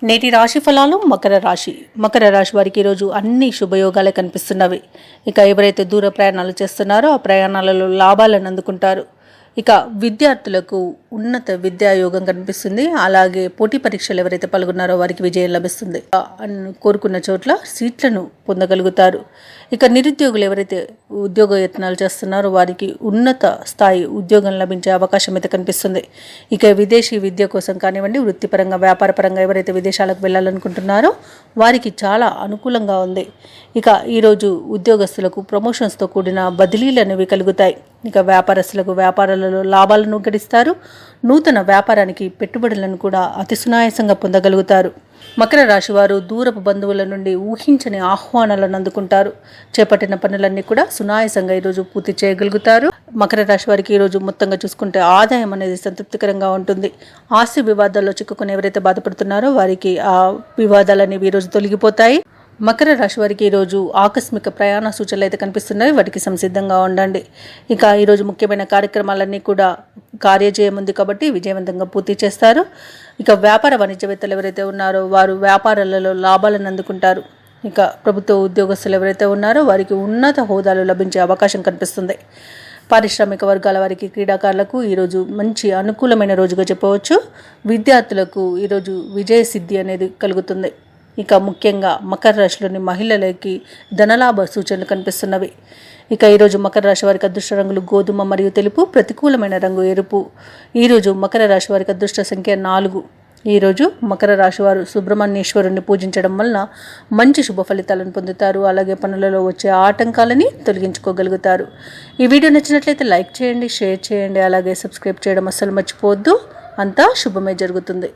నేటి రాశి ఫలాలు మకర రాశి వారికి ఈరోజు అన్ని శుభయోగాలే కనిపిస్తున్నవి. ఇక ఎవరైతే దూర ప్రయాణాలు చేస్తున్నారో ఆ ప్రయాణాలలో లాభాలను అందుకుంటారు. ఇక విద్యార్థులకు ఉన్నత విద్యాయోగం కనిపిస్తుంది. అలాగే పోటీ పరీక్షలు ఎవరైతే పాల్గొన్నారో వారికి విజయం లభిస్తుంది. కోరుకున్న చోట్ల సీట్లను పొందగలుగుతారు. ఇక నిరుద్యోగులు ఎవరైతే ఉద్యోగ యత్నాలు చేస్తున్నారో వారికి ఉన్నత స్థాయి ఉద్యోగం లభించే అవకాశం అయితే కనిపిస్తుంది. ఇక విదేశీ విద్య కోసం కానివ్వండి, వృత్తిపరంగా వ్యాపారపరంగా ఎవరైతే విదేశాలకు వెళ్ళాలనుకుంటున్నారో వారికి చాలా అనుకూలంగా ఉంది. ఇక ఈరోజు ఉద్యోగస్తులకు ప్రమోషన్స్తో కూడిన బదిలీలు అనేవి కలుగుతాయి. ఇక వ్యాపారస్తులకు వ్యాపారాలలో లాభాలను గడిస్తారు. నూతన వ్యాపారానికి పెట్టుబడులను కూడా అతి సునాయాసంగా పొందగలుగుతారు. మకర రాశి వారు దూరపు బంధువుల నుండి ఊహించని ఆహ్వానాలను అందుకుంటారు. చేపట్టిన పనులన్నీ కూడా సునాయాసంగా ఈరోజు పూర్తి చేయగలుగుతారు. మకర రాశి వారికి ఈరోజు మొత్తంగా చూసుకుంటే ఆదాయం అనేది సంతృప్తికరంగా ఉంటుంది. ఆస్తి వివాదాల్లో చిక్కుకొని ఎవరైతే బాధపడుతున్నారో వారికి ఆ వివాదాలనేవి ఈరోజు తొలగిపోతాయి. మకర రాశి వారికి ఈరోజు ఆకస్మిక ప్రయాణ సూచనలు అయితే కనిపిస్తున్నాయి. వాటికి సంసిద్ధంగా ఉండండి. ఇక ఈరోజు ముఖ్యమైన కార్యక్రమాలన్నీ కూడా కార్యజయం ఉంది కాబట్టి విజయవంతంగా పూర్తి చేస్తారు. ఇక వ్యాపార వాణిజ్యవేత్తలు ఎవరైతే ఉన్నారో వారు వ్యాపారాలలో లాభాలను అందుకుంటారు. ఇక ప్రభుత్వ ఉద్యోగస్తులు ఎవరైతే ఉన్నారో వారికి ఉన్నత హోదాలు లభించే అవకాశం కనిపిస్తుంది. పారిశ్రామిక వర్గాల వారికి, క్రీడాకారులకు ఈరోజు మంచి అనుకూలమైన రోజుగా చెప్పవచ్చు. విద్యార్థులకు ఈరోజు విజయ సిద్ధి అనేది కలుగుతుంది. ఇక ముఖ్యంగా మకర రాశిలోని మహిళలకి ధనలాభ సూచనలు కనిపిస్తున్నవి. ఇక ఈరోజు మకర రాశి వారికి అదృష్ట రంగులు గోధుమ మరియు తెలుపు, ప్రతికూలమైన రంగు ఎరుపు. ఈరోజు మకర రాశి వారికి అదృష్ట సంఖ్య 4. ఈరోజు మకర రాశి వారు సుబ్రహ్మణ్యేశ్వరుని పూజించడం వలన మంచి శుభ ఫలితాలను పొందుతారు. అలాగే పనులలో వచ్చే ఆటంకాలని తొలగించుకోగలుగుతారు. ఈ వీడియో నచ్చినట్లయితే లైక్ చేయండి, షేర్ చేయండి, అలాగే సబ్స్క్రైబ్ చేయడం అస్సలు మర్చిపోవద్దు. అంతా శుభమే జరుగుతుంది.